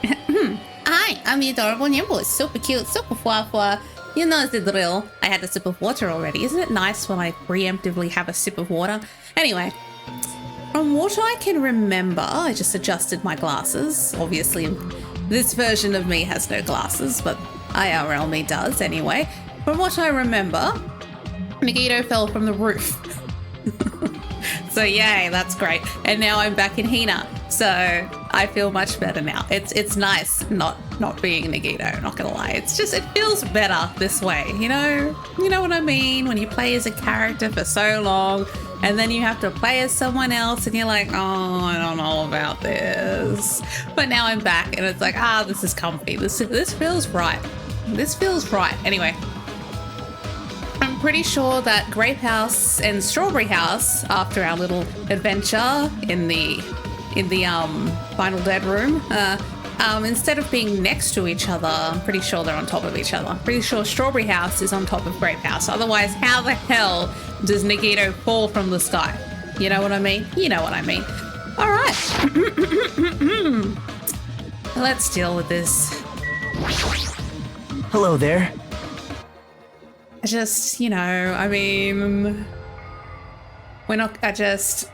Hi, I'm the adorable Nimble. Super cute, super fwa. You know the drill. I had a sip of water already. Isn't it nice when I preemptively have a sip of water? Anyway, from what I can remember, I just adjusted my glasses. Obviously, this version of me has no glasses, but IRL me does anyway. From what I remember, Nagito fell from the roof. So yay, that's great. And now I'm back in Hina. So I feel much better now. It's nice not being Nagito, not gonna lie. It's just, it feels better this way, you know? You know what I mean? When you play as a character for so long and then you have to play as someone else and you're like, oh, I don't know about this. But now I'm back and it's like, this is comfy. This feels right. This feels right. Anyway, I'm pretty sure that Grape House and Strawberry House, after our little adventure in the Final Dead room, instead of being next to each other, I'm pretty sure they're on top of each other. I'm pretty sure Strawberry House is on top of Grape House. Otherwise, how the hell does Nagito fall from the sky? You know what I mean? You know what I mean. All right. Let's deal with this. Hello there. Just, you know, I mean, we're not, yes,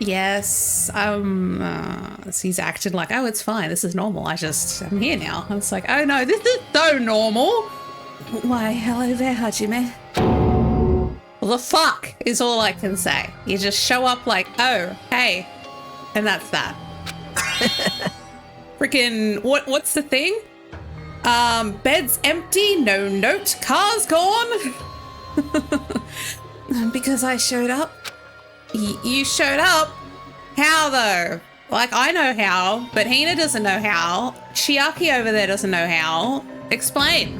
he's acting like, oh, it's fine, this is normal, I'm here now. I was like, oh no, this is so normal. Why, hello there, Hajime. Well, the fuck is all I can say. You just show up like, oh, hey, and that's that. Freaking, what's the thing? Bed's empty, no note, car's gone. Because I showed up. You showed up? How though? Like, I know how, but Hina doesn't know how. Chiaki over there doesn't know how. Explain.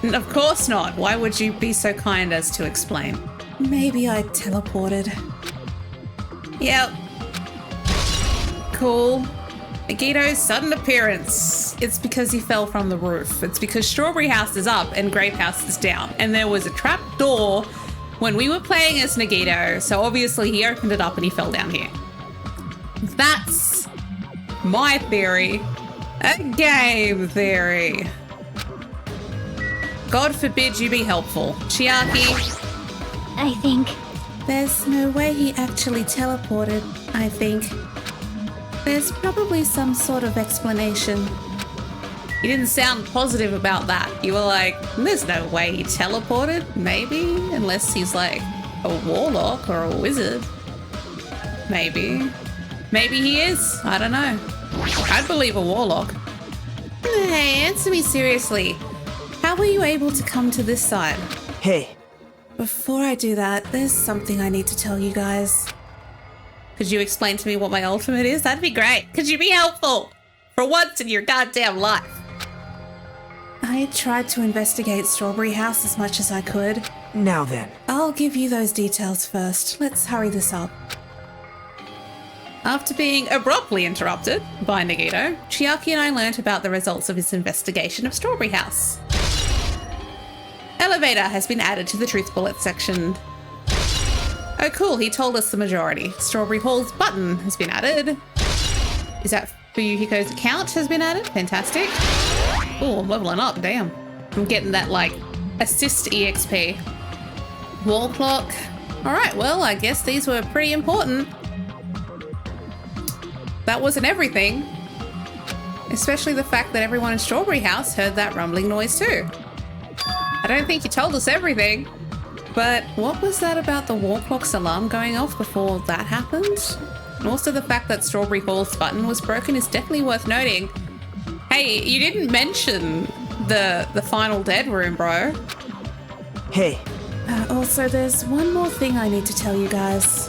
Of course not. Why would you be so kind as to explain? Maybe I teleported. Yep. Cool. Nagito's sudden appearance. It's because he fell from the roof. It's because Strawberry House is up and Grape House is down. And there was a trap door when we were playing as Nagito. So obviously he opened it up and he fell down here. That's my theory. A game theory. God forbid you be helpful. Chiaki. I think. There's no way he actually teleported, I think. There's probably some sort of explanation. You didn't sound positive about that. You were like, there's no way he teleported, maybe, unless he's like a warlock or a wizard. Maybe. Maybe he is. I don't know. I'd believe a warlock. Hey, answer me seriously. How were you able to come to this side? Hey. Before I do that, there's something I need to tell you guys. Could you explain to me what my ultimate is? That'd be great. Could you be helpful? For once in your goddamn life. I tried to investigate Strawberry House as much as I could. Now then. I'll give you those details first. Let's hurry this up. After being abruptly interrupted by Nagito, Chiaki and I learnt about the results of his investigation of Strawberry House. Elevator has been added to the Truth Bullet section. Oh cool, he told us the majority. Strawberry Hall's button has been added. Is that Fuyuhiko's account has been added? Fantastic. Oh, I'm leveling up, damn. I'm getting that, like, assist EXP. Wall clock. Alright, well, I guess these were pretty important. That wasn't everything. Especially the fact that everyone in Strawberry House heard that rumbling noise too. I don't think you told us everything. But what was that about the wall clock's alarm going off before that happened? And also the fact that Strawberry Hall's button was broken is definitely worth noting. Hey, you didn't mention the Final Dead room, bro. Hey. Also, there's one more thing I need to tell you guys.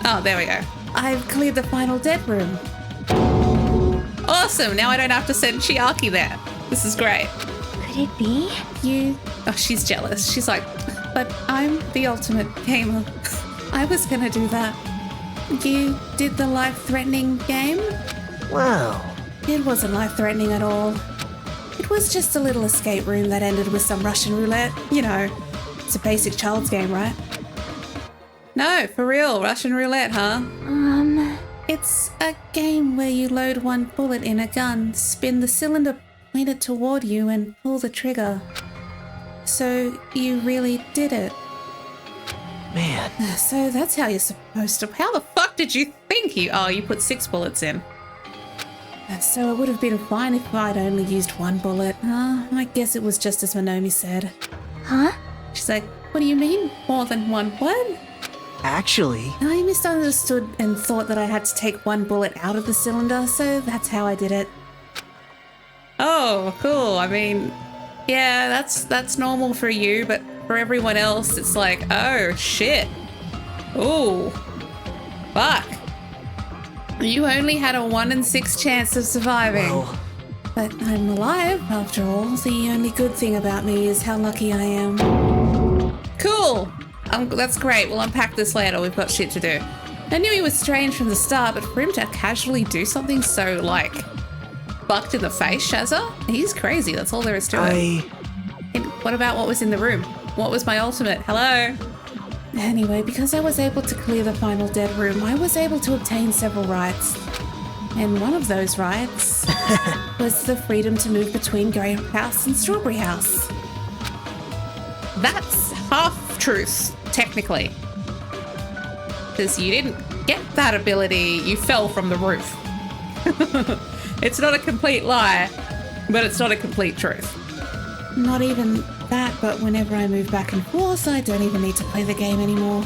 Oh, there we go. I've cleared the Final Dead room. Awesome, now I don't have to send Chiaki there. This is great. Could it be? Oh, she's jealous. She's like, but I'm the ultimate gamer. I was gonna do that. You did the life-threatening game? Wow. It wasn't life-threatening at all. It was just a little escape room that ended with some Russian roulette. You know, it's a basic child's game, right? No, for real, Russian roulette, huh? It's a game where you load one bullet in a gun, spin the cylinder pointed toward you, and pull the trigger. So you really did it. Man. So that's how you're supposed to... How the fuck did you think you... Oh, you put 6 bullets in. So it would have been fine if I'd only used 1 bullet. I guess it was just as Monomi said. Huh? She's like, what do you mean? More than 1 what? Actually... I misunderstood and thought that I had to take 1 bullet out of the cylinder, so that's how I did it. Oh, cool. I mean, yeah, that's normal for you, but for everyone else, it's like, oh, shit. Ooh. Fuck. You only had a 1 in 6 chance of surviving. Well... But I'm alive, after all. The only good thing about me is how lucky I am. Cool. That's great. We'll unpack this later. We've got shit to do. I knew he was strange from the start, but for him to casually do something so, like, fucked in the face, Shazza? He's crazy. That's all there is to it. And what about what was in the room? What was my ultimate? Hello? Anyway, because I was able to clear the final dead room, I was able to obtain several rights. And one of those rights was the freedom to move between Grape House and Strawberry House. That's half truth, technically. Because you didn't get that ability, you fell from the roof. It's not a complete lie, but it's not a complete truth. Not even that, but whenever I move back and forth, I don't even need to play the game anymore.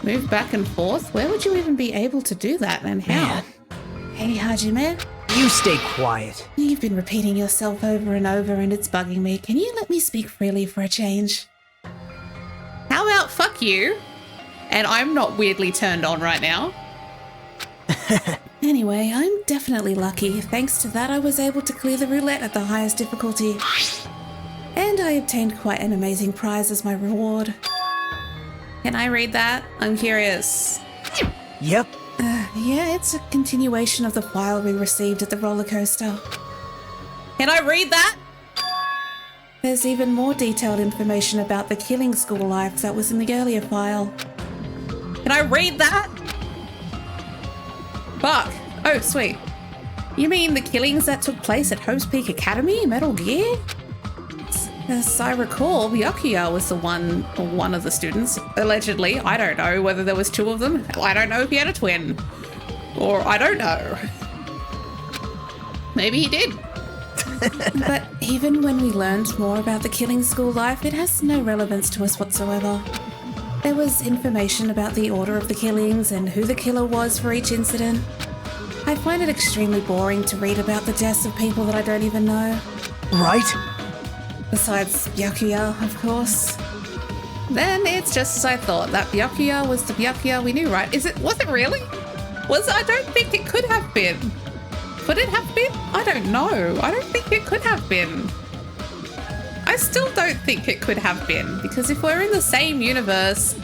Move back and forth? Where would you even be able to do that, and how? Man. Hey, Hajime. You stay quiet. You've been repeating yourself over and over and it's bugging me. Can you let me speak freely for a change? How about fuck you? And I'm not weirdly turned on right now. Anyway, I'm definitely lucky. Thanks to that, I was able to clear the roulette at the highest difficulty. And I obtained quite an amazing prize as my reward. Can I read that? I'm curious. Yep. Yeah, it's a continuation of the file we received at the roller coaster. Can I read that? There's even more detailed information about the killing school life that was in the earlier file. Can I read that? Fuck. Oh, sweet. You mean the killings that took place at Hope's Peak Academy, Metal Gear? As I recall, Byakuya was the one, or one of the students, allegedly. I don't know whether there was 2 of them. I don't know if he had a twin. Or I don't know. Maybe he did. But even when we learned more about the killing school life, it has no relevance to us whatsoever. There was information about the order of the killings and who the killer was for each incident. I find it extremely boring to read about the deaths of people that I don't even know. Right? Besides Byakuya, of course. Then it's just as I thought, that Byakuya was the Byakuya we knew, right? Was it really? I don't think it could have been. Could it have been? I don't know. I don't think it could have been. I still don't think it could have been, because if we're in the same universe,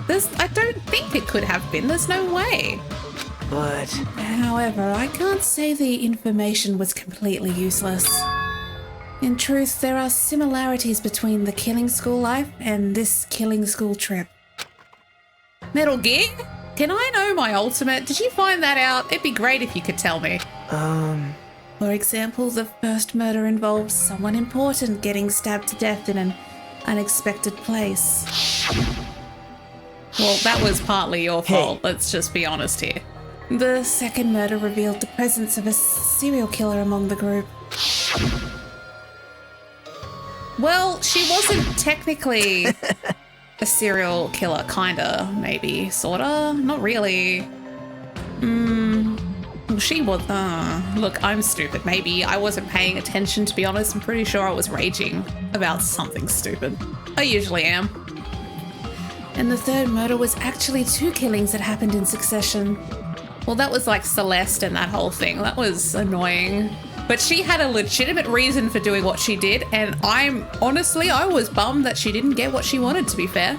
I don't think it could have been. There's no way. But... However, I can't say the information was completely useless. In truth, there are similarities between the killing school life and this killing school trip. Metal Gear? Can I know my ultimate? Did you find that out? It'd be great if you could tell me. For example, the first murder involved someone important getting stabbed to death in an unexpected place. Well, that was partly your fault. Let's just be honest here. The second murder revealed the presence of a serial killer among the group. Well, she wasn't technically a serial killer, kinda, maybe, sorta, not really. She was, look, I'm stupid, maybe. I wasn't paying attention, to be honest. I'm pretty sure I was raging about something stupid. I usually am. And the third murder was actually 2 killings that happened in succession. Well, that was like Celeste and that whole thing. That was annoying. But she had a legitimate reason for doing what she did, and I was bummed that she didn't get what she wanted, to be fair.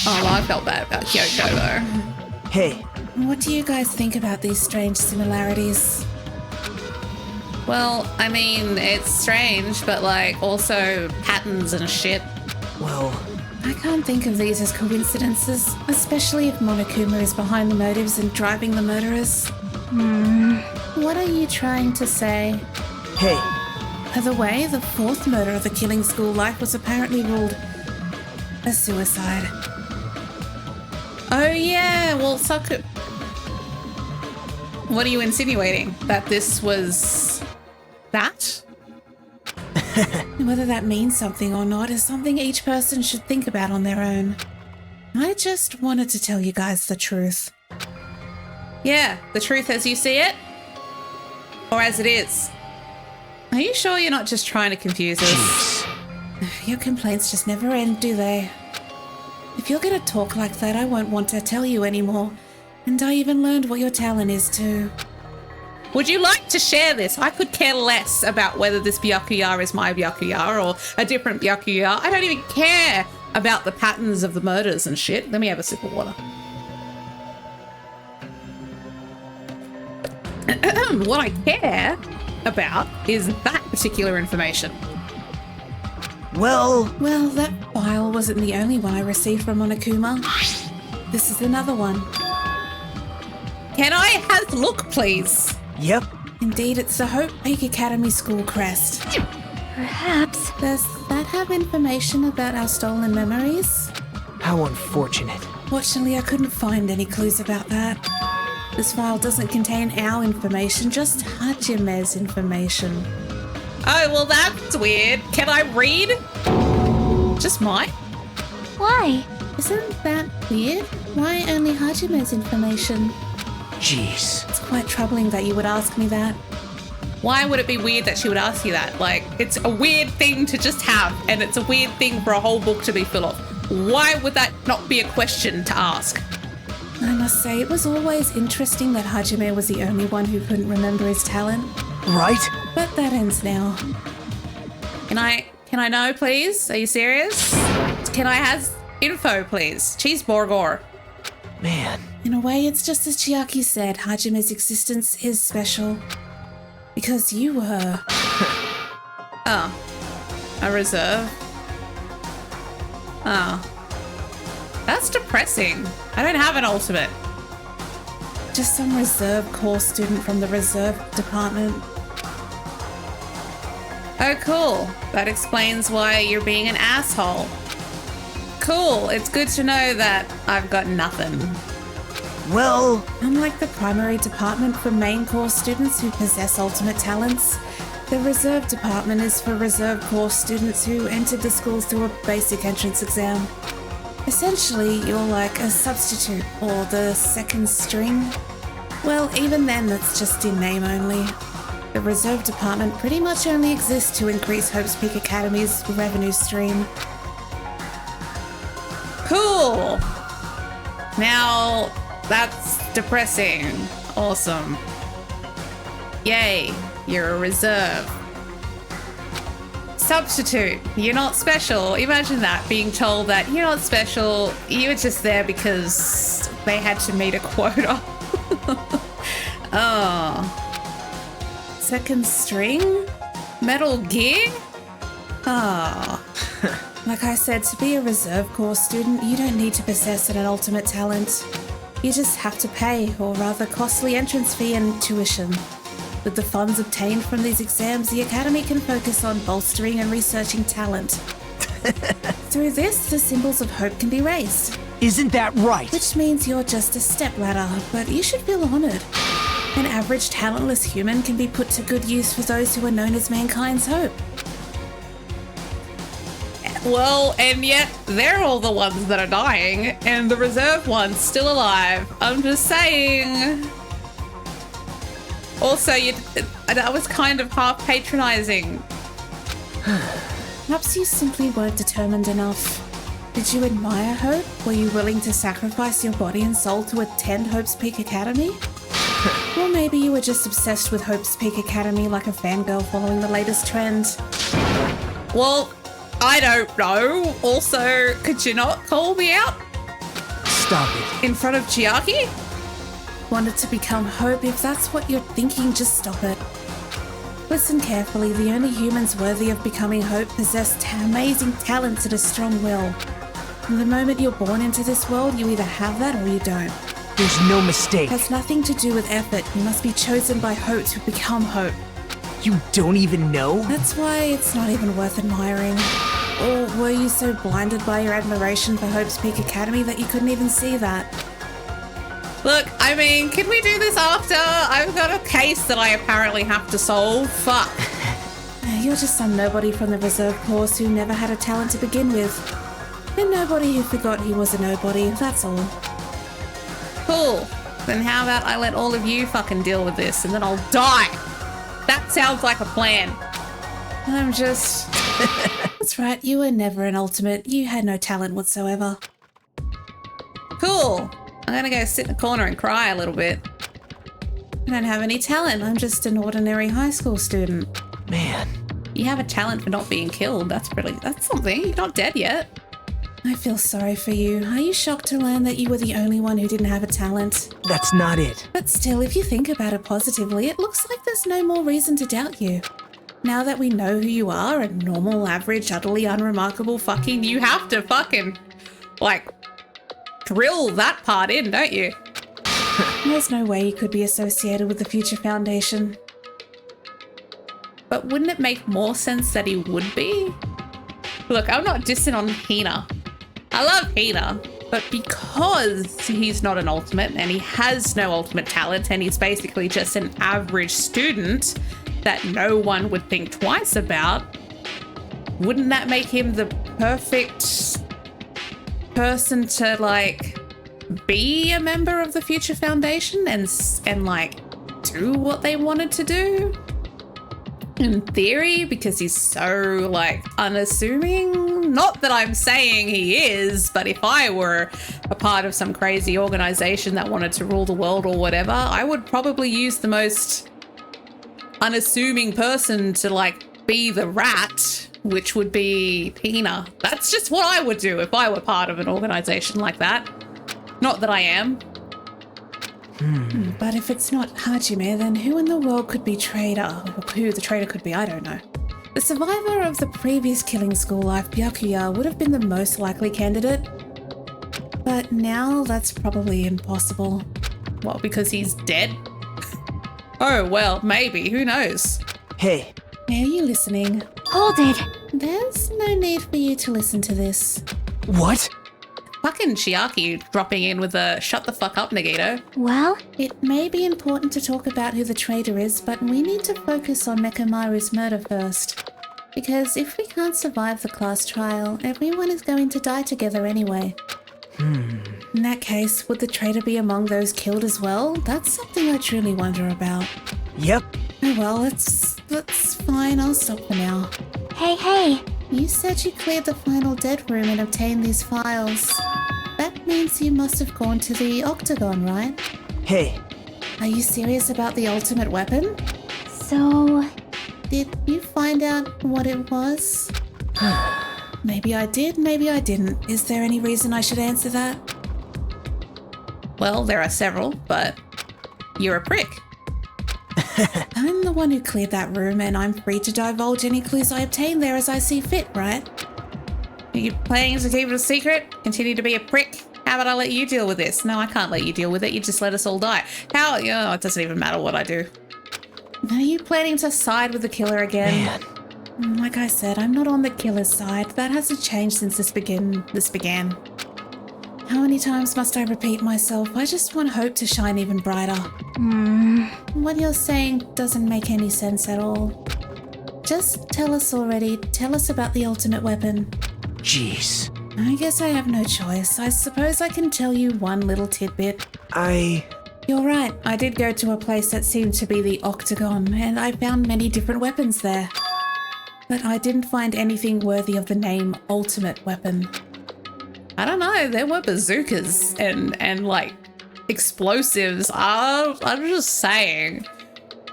Oh, well, I felt bad about Kyoko, though. Hey. What do you guys think about these strange similarities? Well, I mean, it's strange, but, like, also patterns and shit. Well... I can't think of these as coincidences, especially if Monokuma is behind the motives and driving the murderers. What are you trying to say? Hey, By the way, the fourth murder of the Killing School life was apparently ruled a suicide. Oh yeah, well, Saku... What are you insinuating? That this was... that? Whether that means something or not is something each person should think about on their own. I just wanted to tell you guys the truth. Yeah, the truth as you see it? Or as it is? Are you sure you're not just trying to confuse us? jeez. Your complaints just never end, do they? If you're gonna talk like that, I won't want to tell you anymore. And I even learned what your talent is too. Would you like to share this? I could care less about whether this Byakuya is my Byakuya or a different Byakuya. I don't even care about the patterns of the murders and shit. Let me have a sip of water. What I care about is that particular information. Well, Well, that file wasn't the only one I received from Monokuma. This is another one. Can I have a look, please? yep. Indeed, it's the Hope Peak Academy school crest. Perhaps. Does that have information about our stolen memories? How unfortunate. Fortunately, I couldn't find any clues about that. This file doesn't contain our information, just Hajime's information. Oh, well, that's weird. Can I read? Just mine? Why? Isn't that weird? Why only Hajime's information? Jeez. It's quite troubling that you would ask me that. Why would it be weird that she would ask you that? Like, it's a weird thing to just have, and it's a weird thing for a whole book to be full of. Why would that not be a question to ask? I must say, it was always interesting that Hajime was the only one who couldn't remember his talent. Right? But that ends now. Can I know, please? Are you serious? Can I have info, please? Cheeseburger. Man. In a way, it's just as Chiaki said, Hajime's existence is special. Because you were... Oh. A reserve? Oh. That's depressing. I don't have an ultimate. Just some reserve corps student from the reserve department. Oh, cool. That explains why you're being an asshole. Cool. It's good to know that I've got nothing. Well, Unlike the primary department for main corps students who possess ultimate talents, the reserve department is for reserve corps students who entered the school through a basic entrance exam. Essentially, you're like a substitute or the second string. Well, even then, that's just in name only. The reserve department pretty much only exists to increase Hope's Peak Academy's revenue stream. Cool! Now, that's depressing. Awesome. Yay, you're a reserve. Substitute, you're not special. Imagine that, being told that you're not special, you were just there because they had to meet a quota. Oh. Second string? Metal Gear? Oh. Like I said, to be a reserve corps student, you don't need to possess an ultimate talent. You just have to pay, or rather costly entrance fee and tuition. With the funds obtained from these exams, the Academy can focus on bolstering and researching talent. Through this, the symbols of hope can be raised. isn't that right? Which means you're just a stepladder, but you should feel honoured. An average talentless human can be put to good use for those who are known as mankind's hope. Well, and yet they're all the ones that are dying, and the reserve one's still alive. I'm just saying. Also, that was kind of half patronising. Perhaps you simply weren't determined enough. Did you admire Hope? Were you willing to sacrifice your body and soul to attend Hope's Peak Academy? Or maybe you were just obsessed with Hope's Peak Academy like a fangirl following the latest trend. Well, I don't know. Also, could you not call me out? Stop it. In front of Chiaki? Wanted to become Hope? If that's what you're thinking, just stop it. Listen carefully. The only humans worthy of becoming Hope possess amazing talents and a strong will. From the moment you're born into this world, you either have that or you don't. There's no mistake. It has nothing to do with effort. You must be chosen by Hope to become Hope. You don't even know? That's why it's not even worth admiring. Or were you so blinded by your admiration for Hope's Peak Academy that you couldn't even see that? Look, I mean, can we do this after? I've got a case that I apparently have to solve. Fuck. You're just some nobody from the reserve course who never had a talent to begin with. A nobody who forgot he was a nobody, that's all. Cool. Then how about I let all of you fucking deal with this and then I'll die? That sounds like a plan. I'm just... That's right, you were never an ultimate. You had no talent whatsoever. Cool. I'm gonna go sit in the corner and cry a little bit. I don't have any talent. I'm just an ordinary high school student. Man. You have a talent for not being killed. That's something. You're not dead yet. I feel sorry for you. Are you shocked to learn that you were the only one who didn't have a talent? That's not it. But still, if you think about it positively, it looks like there's no more reason to doubt you. Now that we know who you are, a normal, average, utterly unremarkable fucking, you have to fucking, like, drill that part in, don't you? There's no way you could be associated with the Future Foundation. But wouldn't it make more sense that he would be? Look, I'm not dissing on Hina. I love Hina, but because he's not an ultimate and he has no ultimate talent and he's basically just an average student that no one would think twice about, wouldn't that make him the perfect person to, like, be a member of the Future Foundation and like, do what they wanted to do? In theory, because he's so, like, unassuming. Not that I'm saying he is, but if I were a part of some crazy organization that wanted to rule the world or whatever, I would probably use the most unassuming person to, like, be the rat, which would be Hina. That's just what I would do if I were part of an organization like that. Not that I am. But if it's not Hajime, then who in the world could be Trader? Who the Trader could be, I don't know. The survivor of the previous killing school life, Byakuya, would have been the most likely candidate. But now that's probably impossible. Well, because he's dead? Oh, well, maybe. Who knows? Hey. Are you listening? Hold it! There's no need for you to listen to this. What? Fucking Chiaki dropping in with a shut the fuck up, Nagito. Well? It may be important to talk about who the traitor is, but we need to focus on Nekomaru's murder first. Because if we can't survive the class trial, everyone is going to die together anyway. In that case, would the traitor be among those killed as well? That's something I truly wonder about. Yep. Oh well, that's fine. I'll stop for now. Hey! You said you cleared the final dead room and obtained these files. That means you must have gone to the Octagon, right? Hey. Are you serious about the ultimate weapon? So... Did you find out what it was? Maybe I did, maybe I didn't. Is there any reason I should answer that? Well, there are several, but you're a prick. I'm the one who cleared that room, and I'm free to divulge any clues I obtain there as I see fit, right? Are you planning to keep it a secret? Continue to be a prick? How about I let you deal with this? No, I can't let you deal with it. You just let us all die. How? You know, it doesn't even matter what I do. Are you planning to side with the killer again? Man. Like I said, I'm not on the killer's side. That hasn't changed since this began. How many times must I repeat myself? I just want hope to shine even brighter. What you're saying doesn't make any sense at all. Just tell us already. Tell us about the ultimate weapon. Jeez. I guess I have no choice. I suppose I can tell you one little tidbit. You're right. I did go to a place that seemed to be the Octagon, and I found many different weapons there. But I didn't find anything worthy of the name Ultimate Weapon. I don't know, there were bazookas and like explosives. I'm just saying.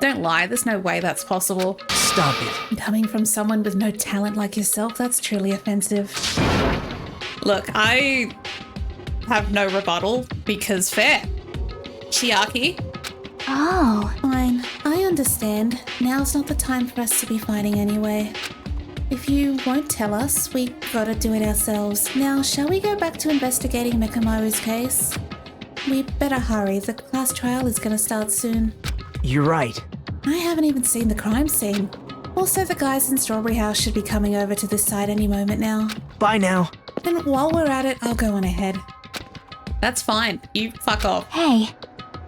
Don't lie, there's no way that's possible. Stop it. Coming from someone with no talent like yourself, that's truly offensive. Look, I have no rebuttal because fair. Chiaki. Oh. Fine, I understand. Now's not the time for us to be fighting anyway. If you won't tell us, we gotta do it ourselves. Now, shall we go back to investigating Mekamaru's case? We better hurry. The class trial is gonna start soon. You're right. I haven't even seen the crime scene. Also, the guys in Strawberry House should be coming over to this side any moment now. Bye now. And while we're at it, I'll go on ahead. That's fine. You fuck off. Hey.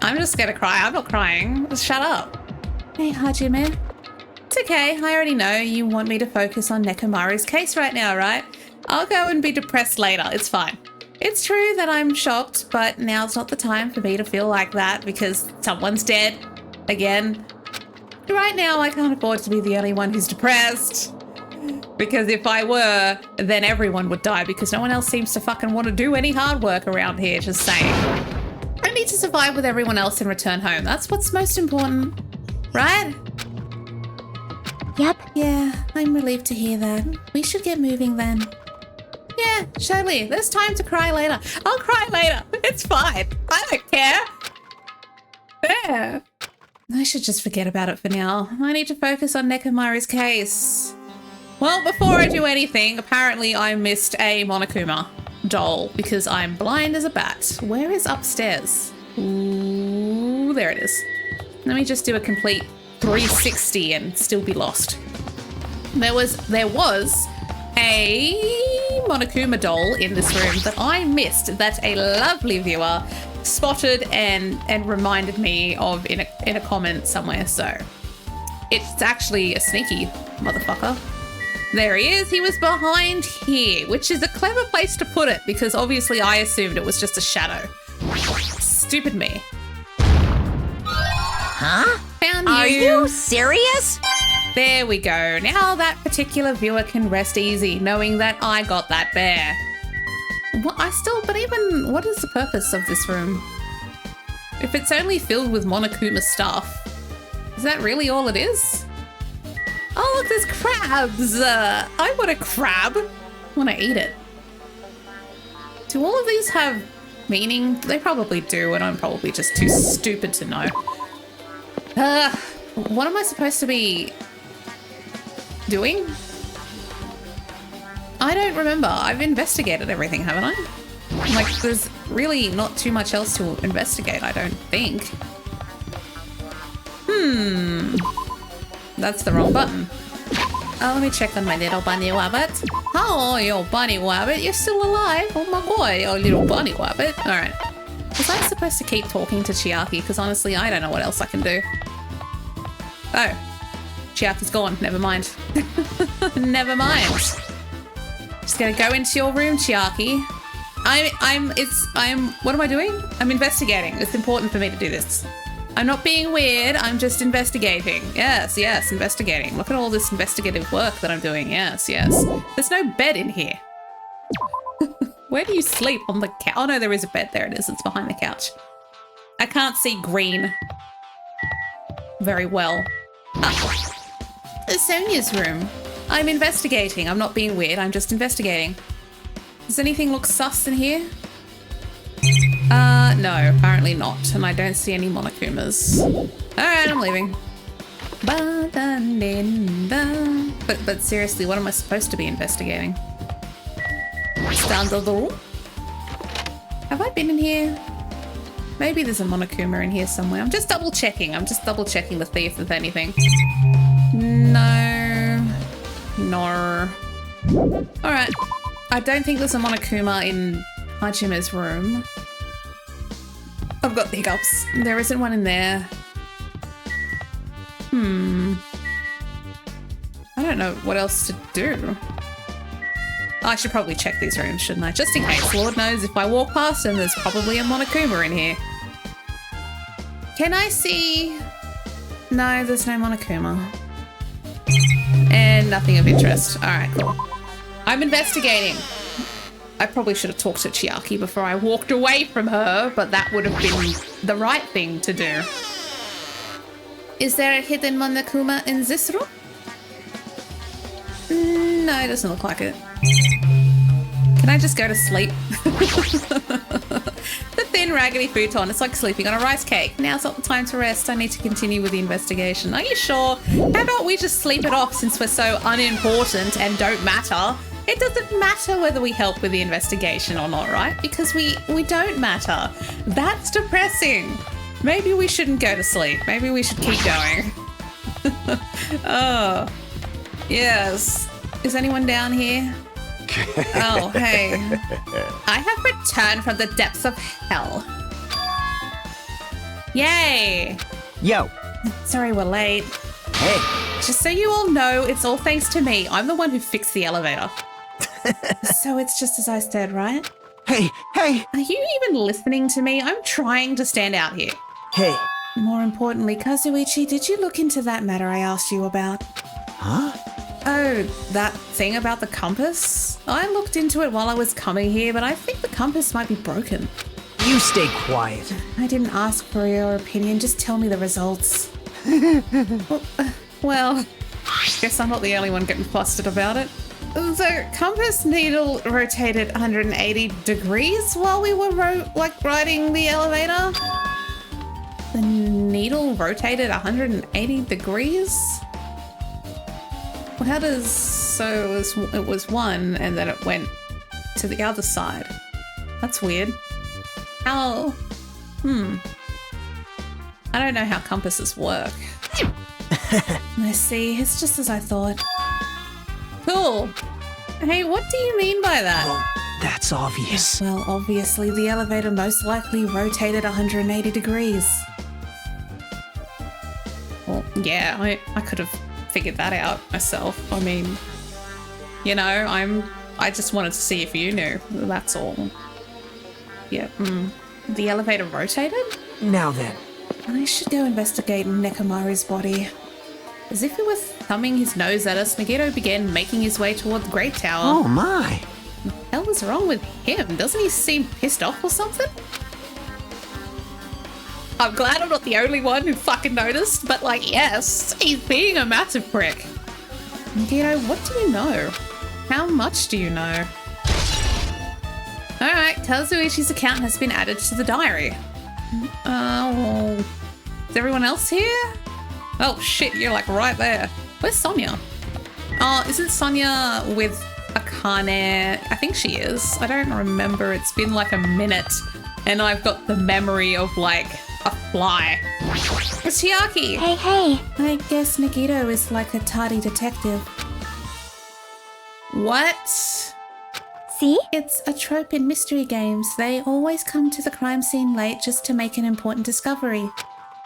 I'm just gonna cry. I'm not crying. Just shut up. Hey, Hajime. It's okay. I already know you want me to focus on Nekomaru's case right now, right? I'll go and be depressed later. It's fine. It's true that I'm shocked, but now's not the time for me to feel like that because someone's dead. Again. Right now, I can't afford to be the only one who's depressed. Because if I were, then everyone would die because no one else seems to fucking want to do any hard work around here, just saying. I need to survive with everyone else and return home. That's what's most important, right? Yep. Yeah, I'm relieved to hear that. We should get moving then. Yeah, surely. There's time to cry later. I'll cry later. It's fine. I don't care. There. I should just forget about it for now. I need to focus on Nekomaru's case. Well, before I do anything, apparently I missed a Monokuma doll because I'm blind as a bat. Where is upstairs? Ooh, there it is. Let me just do a complete 360 and still be lost. There was a Monokuma doll in this room that I missed that a lovely viewer spotted and reminded me of in a comment somewhere. So it's actually a sneaky motherfucker. There he is. He was behind here, which is a clever place to put it because obviously I assumed it was just a shadow. Stupid me. Huh? Found you. Are you serious? There we go. Now that particular viewer can rest easy knowing that I got that bear. What, but even, what is the purpose of this room? If it's only filled with Monokuma stuff, is that really all it is? Oh, look, there's crabs. I want a crab. I want to eat it. Do all of these have meaning? They probably do, and I'm probably just too stupid to know. What am I supposed to be doing? I don't remember. I've investigated everything, haven't I? Like, there's really not too much else to investigate, I don't think. That's the wrong button. Oh, let me check on my little bunny rabbit. Oh, your bunny rabbit, you're still alive. Oh my boy, your little bunny rabbit. All right. Was I supposed to keep talking to Chiaki? Because honestly, I don't know what else I can do. Oh, Chiaki's gone. Never mind. Never mind. Just gonna go into your room, Chiaki. What am I doing? I'm investigating. It's important for me to do this. I'm not being weird. I'm just investigating. Yes, investigating. Look at all this investigative work that I'm doing. Yes. There's no bed in here. Where do you sleep? On the couch? Oh no, there is a bed. There it is. It's behind the couch. I can't see green very well. It's Sonia's room. I'm investigating. I'm not being weird. I'm just investigating. Does anything look sus in here? No, apparently not. And I don't see any Monokumas. Alright, I'm leaving. But seriously, what am I supposed to be investigating? Stand on the room? Have I been in here? Maybe there's a Monokuma in here somewhere. I'm just double checking. I'm just double checking to see if there's anything. No. Alright. I don't think there's a Monokuma in Hajime's room. I've got the hiccups. There isn't one in there. I don't know what else to do. I should probably check these rooms, shouldn't I? Just in case. Lord knows if I walk past them, there's probably a Monokuma in here. Can I see? No, there's no Monokuma. And nothing of interest. All right, cool. I'm investigating. I probably should have talked to Chiaki before I walked away from her, but that would have been the right thing to do. Is there a hidden Monokuma in this room? No, it doesn't look like it. Can I just go to sleep? The thin, raggedy futon. It's like sleeping on a rice cake. Now's not the time to rest. I need to continue with the investigation. Are you sure? How about we just sleep it off since we're so unimportant and don't matter? It doesn't matter whether we help with the investigation or not, right? Because we don't matter. That's depressing. Maybe we shouldn't go to sleep. Maybe we should keep going. Oh, yes. Is anyone down here? Oh, hey. I have returned from the depths of hell. Yay. Yo. Sorry we're late. Hey. Just so you all know, it's all thanks to me. I'm the one who fixed the elevator. So it's just as I said, right? Hey. Are you even listening to me? I'm trying to stand out here. Hey. More importantly, Kazuichi, did you look into that matter I asked you about? Huh? Oh, that thing about the compass? I looked into it while I was coming here, but I think the compass might be broken. You stay quiet. I didn't ask for your opinion, just tell me the results. Well, guess I'm not the only one getting flustered about it. The compass needle rotated 180 degrees while we were riding the elevator. The needle rotated 180 degrees? Well, how does... So it was one and then it went to the other side. That's weird. How... I don't know how compasses work. I see. It's just as I thought. Cool. Hey, what do you mean by that? Well, that's obvious. Well, obviously the elevator most likely rotated 180 degrees. Well, yeah, I could have figured that out myself. I mean, you know, I just wanted to see if you knew. That's all. Yeah, The elevator rotated? Now then. I should go investigate Nekomaru's body. As if he was thumbing his nose at us, Nagito began making his way toward the Great Tower. Oh my. What the hell is wrong with him? Doesn't he seem pissed off or something? I'm glad I'm not the only one who fucking noticed, but like, yes, he's being a massive prick. Nagito, what do you know? How much do you know? Alright, Kazuichi's account has been added to the diary. Is everyone else here? Oh shit, you're like right there. Where's Sonia? Oh, isn't Sonia with Akane? I think she is. I don't remember. It's been like a minute and I've got the memory of like a fly. It's Chiaki. Hey. I guess Nagito is like a tardy detective. What? See? It's a trope in mystery games. They always come to the crime scene late just to make an important discovery.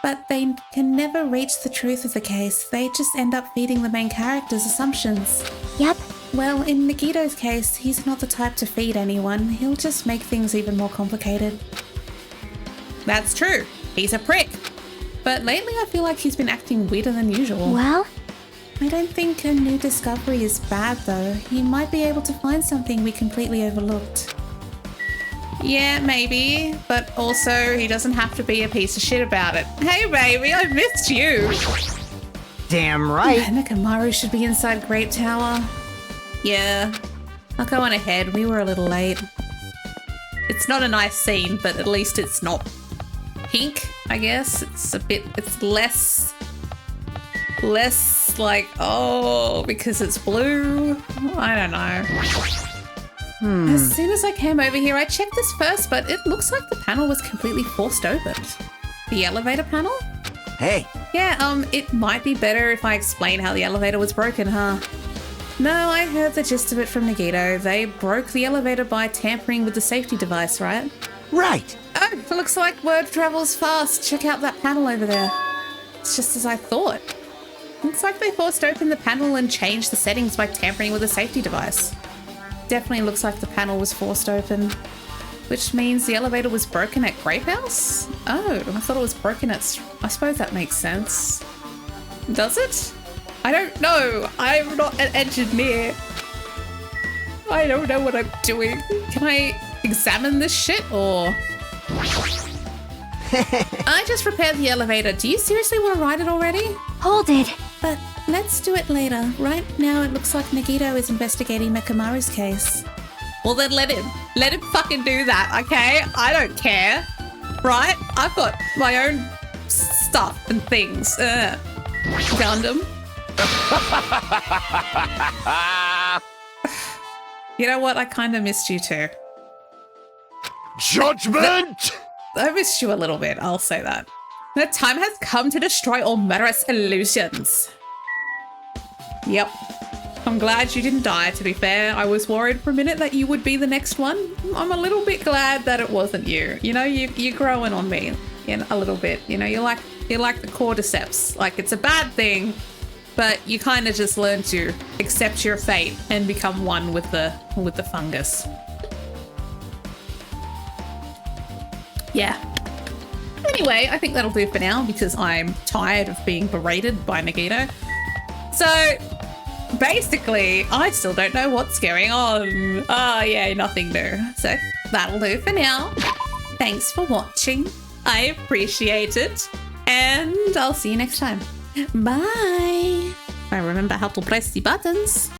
But they can never reach the truth of the case. They just end up feeding the main character's assumptions. Yep. Well, in Nagito's case, he's not the type to feed anyone. He'll just make things even more complicated. That's true. He's a prick. But lately I feel like he's been acting weirder than usual. Well, I don't think a new discovery is bad, though. He might be able to find something we completely overlooked. Yeah, maybe. But also, he doesn't have to be a piece of shit about it. Hey, baby, I missed you. Damn right. Nekomaru should be inside Great Tower. Yeah. I'll go on ahead. We were a little late. It's not a nice scene, but at least it's not pink, I guess. It's less like, oh, because it's blue. I don't know. As soon as I came over here, I checked this first, but it looks like the panel was completely forced open. The elevator panel? Hey. Yeah, it might be better if I explain how the elevator was broken, huh? No, I heard the gist of it from Nagito. They broke the elevator by tampering with the safety device, right? Right. Oh, it looks like word travels fast. Check out that panel over there. It's just as I thought. Looks like they forced open the panel and changed the settings by tampering with a safety device. Definitely looks like the panel was forced open. Which means the elevator was broken at Grape House? Oh, I thought it was broken at... I suppose that makes sense. Does it? I don't know. I'm not an engineer. I don't know what I'm doing. Can I examine this shit or... I just repaired the elevator. Do you seriously want to ride it already? Hold it. But let's do it later. Right now it looks like Nagito is investigating Nekomaru's case. Well then let him fucking do that, okay? I don't care. right? I've got my own stuff and things. Gundam. You know what? I kind of missed you too. Judgment! I missed you a little bit, I'll say that. The time has come to destroy all murderous illusions. Yep. I'm glad you didn't die, to be fair. I was worried for a minute that you would be the next one. I'm a little bit glad that it wasn't you. You know, you're growing on me in a little bit. You know, you're like the cordyceps. Like, it's a bad thing, but you kind of just learn to accept your fate and become one with the fungus. Yeah. Anyway, I think that'll do for now because I'm tired of being berated by Nagito. So basically, I still don't know what's going on. Oh yeah, nothing new. So that'll do for now. Thanks for watching. I appreciate it. And I'll see you next time. Bye. I remember how to press the buttons.